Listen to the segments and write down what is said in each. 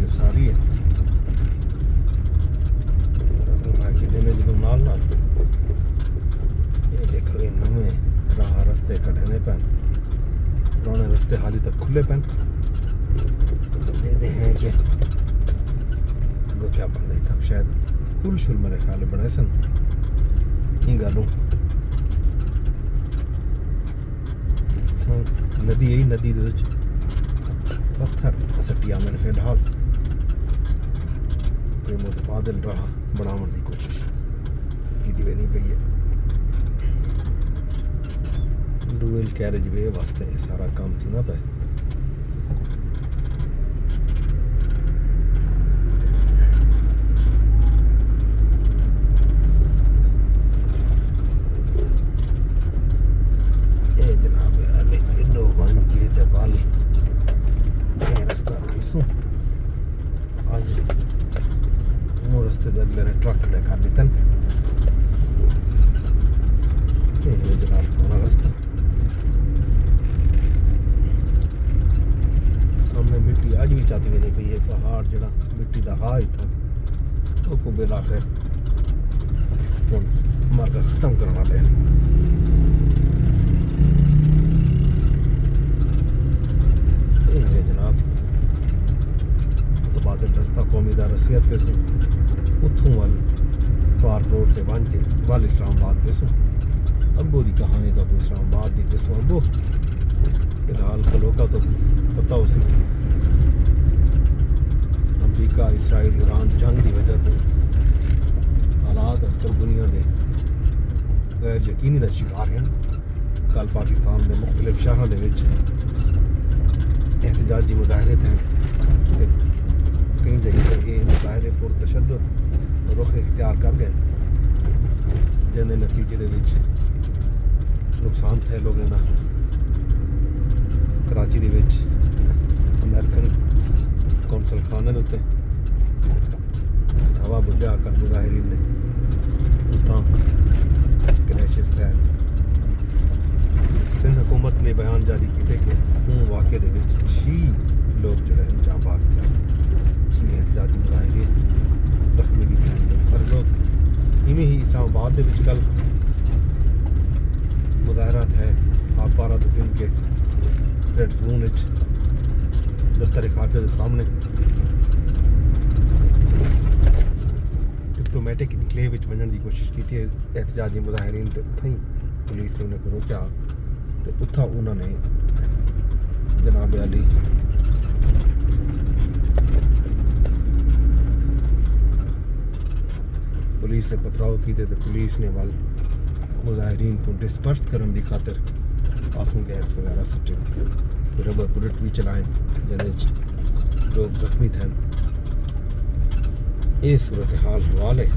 Police सारी है नाल नाल ये देखो ये नवे राह रस्ते कटे पैन पुराने रस्ते हाली तक खुले पैन दे हैं कि अगो क्या बन गई था शायद पुल शुल मेरे ख्याल बने सन ही गलों नदी यही नदी पत्थर सटिया मैंने फिलहाल कोई मुतबादिल राह बनाने की कोशिश की नहीं पई है डुअल कैरेज वे वास्ते सारा काम थी ना पे ट्रक खड़े कर देते जनाब पुराना रास्ता सामने मिट्टी अज भी चाहती हुई पई है पहाड़ जड़ा मिट्टी का हा ही था तो कुबेल आखिर हम मार्ग खत्म करने वाले हैं जनाब तो बादल रास्ता कौमी दा रसीयत वैसे उतों वाल पार्क रोड से बन के वाल इस्लामाबाद पेसों अगो की कहानी तो अबू इस्लामाबाद की पेसों अगो फिलहाल खलोका तो पता उसी अमरीका इसराइल ईरान जंग की वजह तो हालात अजकल दुनिया के गैर यकीनी का शिकार हैं कल पाकिस्तान के मुख्तलिफ शहरों के एहतजाजी मुजाहरे थे कई जगह ये मुजाहरे पुरतशद्दुद रुख इख्तियार कर गए जिन्हें नतीजे के नुकसान थे लोगों का कराची के अमेरिकन कौंसल खाने के उत्ते हवा बुझा कर मुजाहरीन ने उदा क्रैशिस थे सिंध हुकूमत ने बयान जारी किए कि उन वाक़े के छी लोग जोड़े जाबाग थे छी एहतजाजी मुजाहरीन जख्मी भी थे सारे लोग इवें ही इस्लामाबाद के कल मुजाहरात है आप 12 दिन के रेड जोन दफ्तर खारजा के सामने डिप्लोमेटिक इनक्लेव बनने की कोशिश की थी एहतजाजी मुजाहरीन तो उतना ही पुलिस ने उन्हें रोका तो उतना उन्होंने जनाब अली पुलिस से पथराव किए तो पुलिस ने वाल मुजाहरीन को डिस्पर्स करने की खातर आंसू गैस वगैरह सुटे रबर बुलेट भी चलाए जिन्हें लोग जख्मी थे ये सूरत हाल हवाल है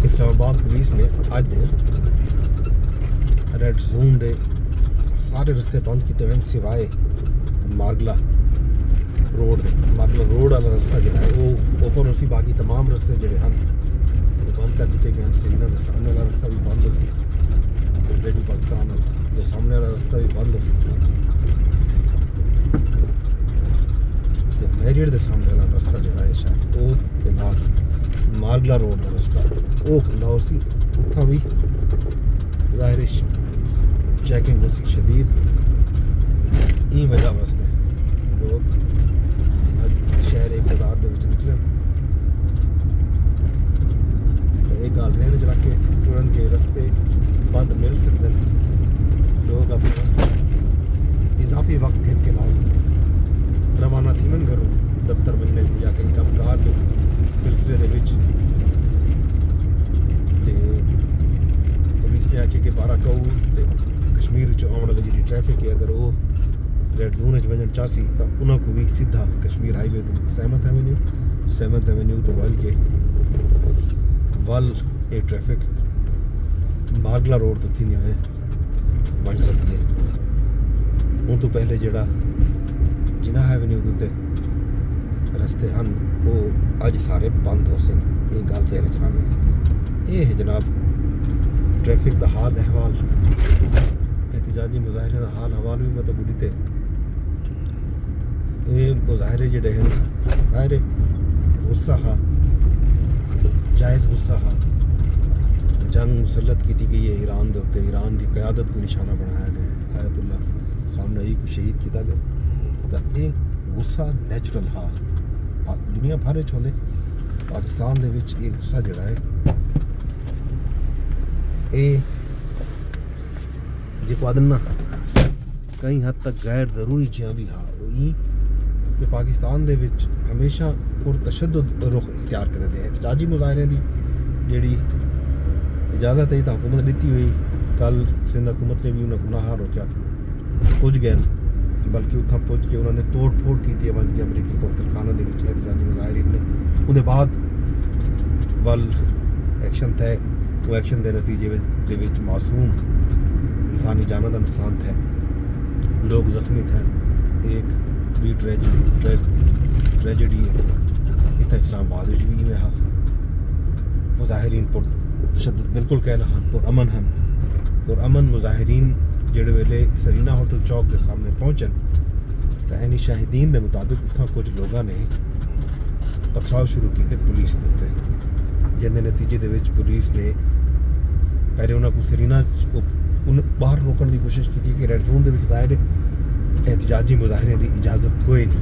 इस्लामाबाद पुलिस ने अज रेड जोन के सारे रस्ते बंद किए हैं सिवाय मारगला रोड दे मारगला रोड वाला रास्ता जो है वो ओपन हो सी बाकी तमाम रस्ते जोड़े हैं वो बंद कर दिए गए हैं श्रीनगर के सामने वाला रास्ता भी बंद हो सी रेडी पाकिस्तान के सामने वाला रास्ता भी बंद हो सी मैरिड के सामने वाला रास्ता जोड़ा है शायद वो के नाल मारगला रोड का रास्ता वो खुला हो सी उत्थां भी ज़ाहिर चैकिंग हो सी शदीद ई वजह वास्ते लोग शहर एक हज़ार निकले एक गल ध्यान च रख के टुरन के रस्ते बंद मिल सकते हैं लोग अपना इजाफी वक्त गिन के नाल रवाना थी मन घरों दफ्तर बनने या कहीं कामकार के सिलसिले के पुलिस ने आके कि 12 कऊ कश्मीर आने वाली जी ट्रैफिक है अगर वो रेड जोन वजन चासी तो उन्होंने को भी सीधा कश्मीर हाईवे तो 7th एवेन्यू तो वल के वल ये ट्रैफिक मारगला रोड तो थी नहीं बन सकती है उन तो पहले जड़ा जिन्ना एवेन्यू के उत्ते रस्ते हैं वो अज सारे बंद हो सन ये गल ध्यान च रहे ये है जनाब ट्रैफिक का हाल अहवाल एहतजाजी मुजाहरे का हाल हवाल भी मतलब बुरी ये मुजाहरे जोड़े हैं ज़ाहिर गुस्सा हा, जायज़ गुस्सा हा। जंग मुसलत की गई है ईरान के उत्ते, ईरान की क़यादत को निशाना बनाया गया है, आयतुल्ला खामनेई को शहीद किया गया। तो ये गुस्सा नैचुरल हा, दुनिया भर च होंदे, पाकिस्तान दे विच ये गुस्सा जोड़ा है ये जो आदन ना कई हद तक गैर ज़रूरी चीज़ां भी हाँ कि पाकिस्तान दे विच हमेशा पुरतशद्दुद रुख इख्तियार करे दे एहतजाजी मुजाहरे की जी इजाज़त है तो हुकूमत दी हुई। कल सिंध हुकूमत ने भी उन्हें गुनाह रोका पुज गए, बल्कि उतना पुज के उन्होंने तोड़ फोड़ की थी वन की अमरीकी कौंसल खाना के एहतजाजी मुजाहरीन ने उहदे बाद वल एक्शन तय वो एक्शन के नतीजे दे विच मासूम इंसानी जाना का नुकसान थे, लोग जख्मी थे। एक भी ट्रेजिडी है इतना इस्लामाबाद भी में हा। मुजाहरीन पुर तशद्दुद बिल्कुल कहना हन पुरअमन मुजाहरीन जेड़े वेले सरीना होटल चौक के सामने पहुँचन तो ऐनी शाहिदीन के मुताबिक उतना कुछ लोगों ने पथराव शुरू किए पुलिस के उत्ते, जिसके नतीजे दे विच पुलिस ने पहले उन्होंने सरीना बाहर रोकने की कोशिश की कि रेड जोन के ज़ाहिर एहतजाजी मुजाहरे की इजाज़त कोई नहीं।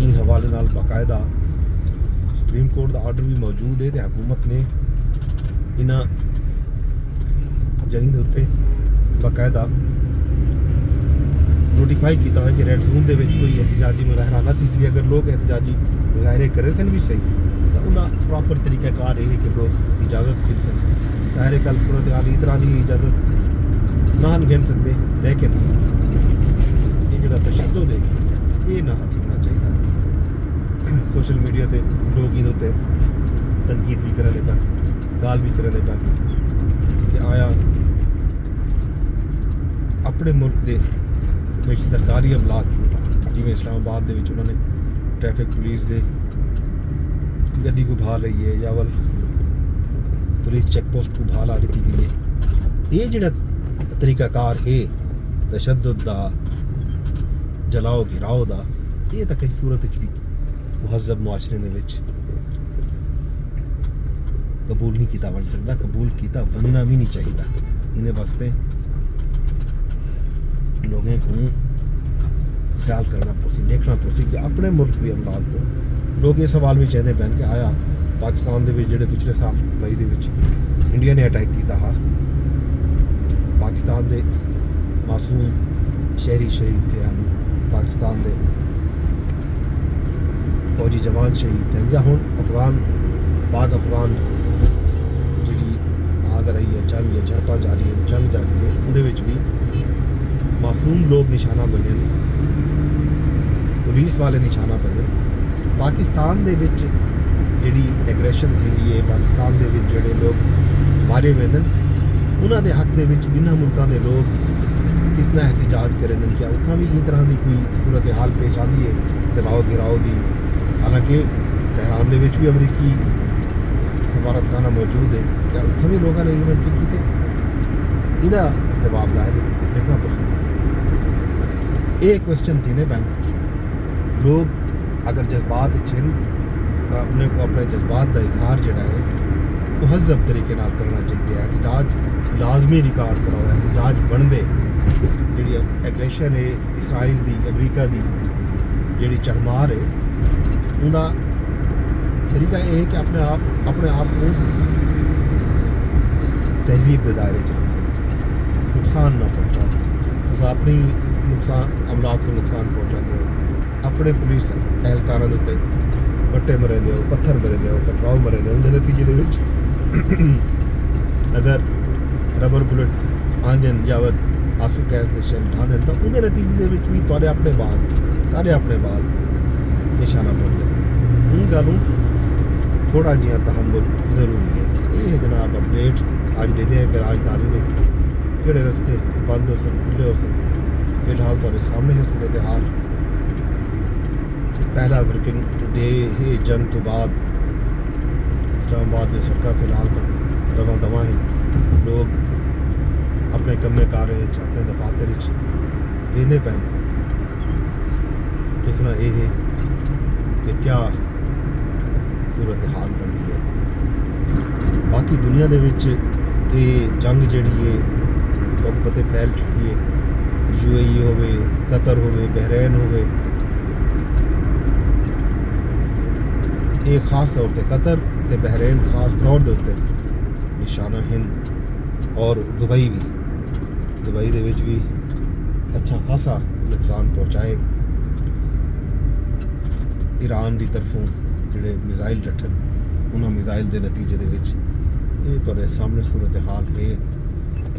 इस हवाले नाल बाकायदा सुप्रीम कोर्ट का आर्डर भी मौजूद है तो हुकूमत ने इन्हां जगह के उत्ते बाकायदा नोटिफाई किया है कि रेड जोन के कोई एहतजाजी मुजाहरा ना थी। अगर लोग एहतजाजी मुजाहरे करे सन भी सही तो उन्हें प्रॉपर तरीक़ाकार है कि लोग इजाज़त गिन सन। ज़ाहिर कल सूरत हाल इस तरह की इजाज़त ना गिन सकते, लेकिन ये जो तशद्दुद है ये ना हाथी होना चाहिए। सोशल मीडिया पे लोग इन उत्ते तनकीद भी करें पे, गाल भी करें पे कि आया अपने मुल्क के विच सरकारी अमलाक जिवें इस्लामाबाद दे विच उन्होंने ट्रैफिक पुलिस दे गड्डी को भा लई है या वल पुलिस चेक पोस्ट को भा ला दी गई है। ये जो तरीकाकार है तशद्दुद दा जलाओ घिराओ दा ये तो किसी सूरत भी मुहज़्ज़ब मुआशरे दे विच कबूल नहीं किया बन सकता, कबूल किया बनना भी नहीं चाहिए। इन्हें वास्ते लोगों को ख्याल करना पोसी, देखना पोसी कि अपने मुल्क के अमलाक को लोग ये सवाल भी चाहते पैन कि आया पाकिस्तान के जो पिछले साल मई के इंडिया ने अटैक किया हा, पाकिस्तान के मासूम शहरी शहीद थे हैं, पाकिस्तान के फौजी जवान शहीद थे, या हूँ अफगान पाक अफगान जी आद रही है जंग या झड़पा जारी है जंग जारी है वो भी मासूम लोग निशाना बने, पुलिस वाले निशाना बने। पाकिस्तान दे विच जिहड़ी एग्रैशन थी है, पाकिस्तान दे विच जिहड़े लोग मारे हुए हैं उन्होंने हक दे विच बिना मुल्कों के लोग कितना एहतजाज करें, क्या उत्थां भी इस तरह की कोई सूरत हाल पेश आती है जलाओ गिराओ की। हालांकि तेहरान दे विच भी अमरीकी सफारतखाना मौजूद है, क्या उत्थां भी लोगों ने इवेंट किए? इहदा जवाब ज़ाहिर देखना पसंद ये क्वेश्चन थी पैन। लोग अगर जज्बात छिन तो उन्हें को अपने जज्बात का इजहार जोड़ा है मुहज़्ज़ब तरीके नाल करना चाहिए। एहतजाज लाजमी रिकॉर्ड कराओ, एहतजाज बनते जी एग्रैशन है इसराइल की अमरीका की जी चढ़मार है उनका तरीका यह है कि अपने आप को तहजीब के दायरे च रखो, नुकसान ना पहुँचाओ। तो अपनी नुकसान अमलाक को नुकसान पहुँचाते हो, अपने पुलिस एहलकारों के उत्ते वट्टे मरे दो, पत्थर मरे दो, पथराव मरे दो, उनके नतीजे दे विच अगर रबर बुलेट आंदे या आंसू गैस के शैल ढांदे तो उनके नतीजे दे विच भी तुहाडे अपने बाल सारे अपने बाल निशाना पड़ते। ये गलों थोड़ा जिहा तहम्मुल जरूरी है। ये जनाब अपडेट अज देते हैं कि राजधानी के किहड़े रस्ते बंद हो सन खुले हो सन। फिलहाल तुहाडे सामने है सूरत हाल। पहला वर्किंग डे है जंग तो बाद इस्लामाबाद की सड़क फिलहाल तो रवा दवा हैं। लोग अपने कम्मे कारें अपने दफातर वेंदे पैन देखना ये है कि क्या सूरत हाल बनती है। बाकी दुनिया दे विच ये जंग जिहड़ी है तुहानूं पता फैल चुकी है। UAE होवे, कतर होवे, बहरैन होवे, ये खास तौर पे कतर ते बहरैन खास तौर दे उत्ते निशाना हिंद और दुबई भी, दुबई दे विच भी अच्छा खासा नुकसान पहुँचाए ईरान की तरफों जिहड़े मिज़ाइल डठन उन्होंने मिज़ाइल के नतीजे दे विच ये तुहाडे सामने सूरत हाल है।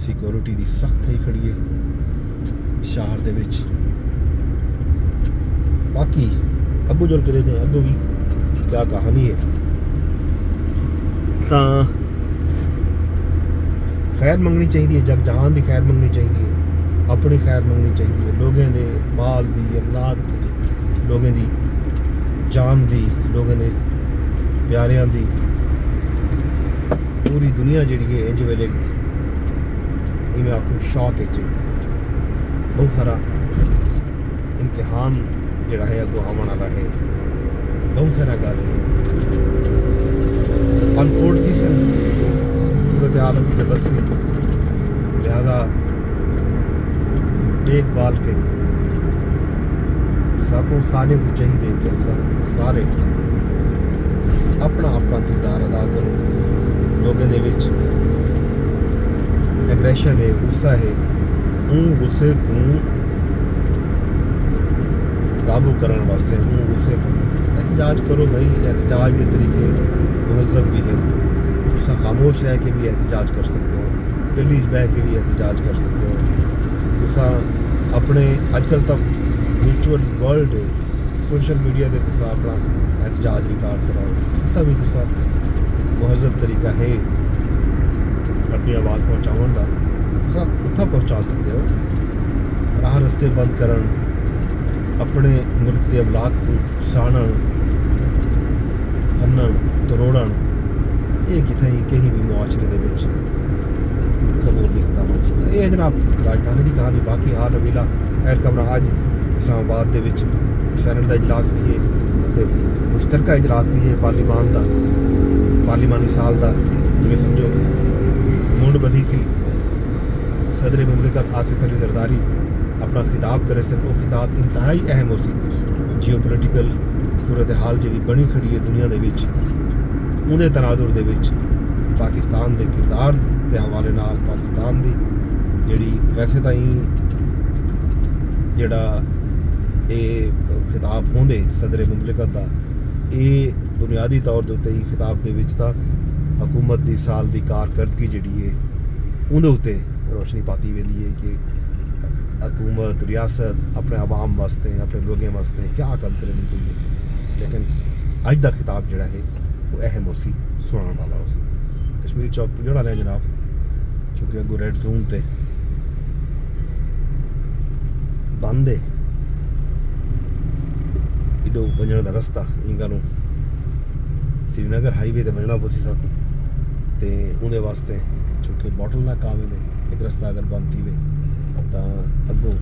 सिक्योरिटी की सख्त ही खड़ी है शहर दे विच। बाकी अगू जो करे ने अगू भी क्या कहानी है तो खैर मंगनी चाहिए, जग जहान की खैर मंगनी चाहिए, अपनी खैर मंगनी चाहिए, लोगों के माल की, औलाद की, लोगों की जान की, लोगों के प्यारियां की। पूरी दुनिया जी है इंज वेले इवें आखूँ शौक बहुत सारा इम्तिहान जोड़ा है अगो आने वाला है। बहुत सारा गल है अनफोल्ड थी सन सूरत आलम की जगत से, लिहाजा देखभाल के साकों सारे को चाहिए कि सारे अपना आपका किरदार अदा करो। लोगों के विच एग्रैशन है, गुस्सा है, उन गुस्से को काबू करने वास्ते उन गुस्से को एहतजाज करो। भाई एहतजाज के तरीके महजब भी हैं, तुसा खामोश रह के भी एहतजाज कर सकते हो, दिल्ली बह के भी एहतजाज कर सकते हो। तुसा अपने अजकल तक वर्चुअल वर्ल्ड है, सोशल मीडिया से तुसा अपना एहतजाज रिकॉर्ड कराओ, तभी तुसा महजब तरीका है अपनी आवाज़ पहुँचाने का, तुसा उत्था पहुँचा सकते हो। राह रस्ते बंद करन, अपने मुल्क के अमलाक को साड़न, भन्नन, तरोड़न, ये कितें कहीं भी मुआशरे दे विच कबूल नहीं किया जा सकता। ये जनाब राजधानी की कहानी। बाकी हाल अवेला खैर खबर अज इस्लामाबाद दे विच सैनट का इजलास भी है तो मुश्तरका इजलास भी है पार्लीमान का, पार्लीमानी साल का। जिवें समझो मुंड बधी सी सदर मुमलिकत आसिफ अली जरदारी अपना खिताब करे सन, वो खिताब इंतहाई अहम हो सी। जियोपोलिटिकल सूरत हाल जी बनी खड़ी है दुनिया के विच, उहदे तनाजुर दे विच पाकिस्तान के किरदार के हवाले नाल पाकिस्तान की जिहड़ी वैसे तो ही जिहड़ा ये खिताब होंदे सदर मुमलिकत का, ये बुनियादी तौर के ही खिताब के विच तां हुकूमत की साल की कारकर्दगी जिहड़ी है उहदे उत्ते रोशनी पाती वेंदी है कि हुकूमत रियासत अपने आवाम वास्ते अपने लोगों वास्ते क्या कम करनी पई है। लेकिन अज का खिताब जोड़ा है वो अहम हो सी, सुनाने वाला हो सी। कश्मीर चौक पुजण वाले जनाब, चूँकि अगू रेड जोन ते बंद है इडो वजण का रस्ता, इंगानू श्रीनगर हाईवे ते वजना पुसी सकूँ तो उहदे वास्ते चूँकि बॉटल ना कावे ने एक रस्ता अगर बंद थी वे तो अगों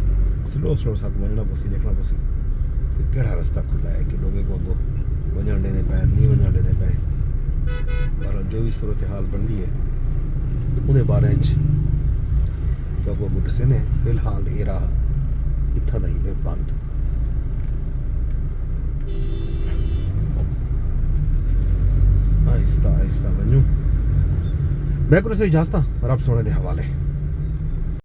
स्लो स्लो सक वजना पुसी, देखना पुसी कि केड़ा रस्ता खुला है कि लोगों को अगों वजन देने पे नहीं वजन देने पे। बहरहाल जो भी सूरत हाल बन रही है उहदे बारे जो अगों दसे ने फिलहाल ये राह इत्थां दा ही वे बंद। आहिस्ता आहिस्ता वनूं मैं कुछ इजाजत रब सोने के हवाले।